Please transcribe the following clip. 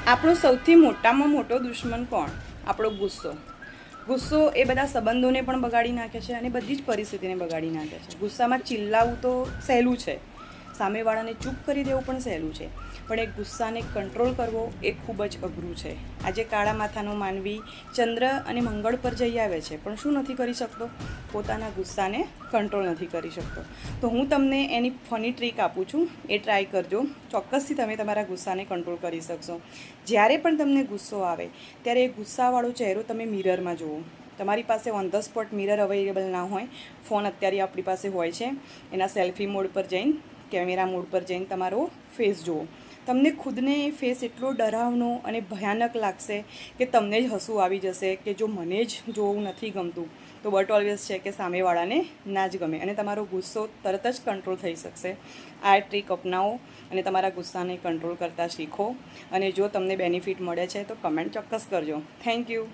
આપણો સૌથી મોટામાં મોટો દુશ્મન કોણ? આપણો ગુસ્સો. ગુસ્સો એ બધા સંબંધોને પણ બગાડી નાખે છે અને બધી જ પરિસ્થિતિને બગાડી નાખે છે. ગુસ્સામાં ચિલ્લાવવું તો સહેલું છે, સામેવાળાને ચૂપ કરી દેવું પણ સહેલું છે, પણ એ ગુસ્સાને કંટ્રોલ કરવો એ ખૂબ જ અઘરું છે. આજે કાળા માથાનો માનવી ચંદ્ર અને મંગળ પર જઈ આવે છે, પણ શું નથી કરી શકતો? પોતાના ગુસ્સાને કંટ્રોલ નથી કરી શકતો. તો હું તમને એની ફની ટ્રીક આપું છું, એ ટ્રાય કરજો. ચોક્કસથી તમે તમારા ગુસ્સાને કંટ્રોલ કરી શકશો. જ્યારે પણ તમને ગુસ્સો આવે ત્યારે એ ગુસ્સાવાળો ચહેરો તમે મિરરમાં જુઓ. તમારી પાસે on the spot mirror available ના હોય, ફોન અત્યારે આપણી પાસે હોય છે, એના સેલ્ફી મોડ પર જઈને, કેમેરા મોડ પર જઈને તમારો ફેસ જુઓ. તમને ખુદને એ ફેસ એટલો ડરાવનો અને ભયાનક લાગશે કે તમને જ હસવું આવી જશે કે જો મને જ જોવું નથી ગમતું તો બટ ઓલવેઝ છે કે સામેવાળાને ના જ ગમે, અને તમારો ગુસ્સો તરત જ કંટ્રોલ થઈ શકશે. આ ટ્રીક અપનાવો અને તમારા ગુસ્સાને કંટ્રોલ કરતા શીખો. અને જો તમને બેનિફિટ મળે છે તો કમેન્ટ ચોક્કસ કરજો. Thank you.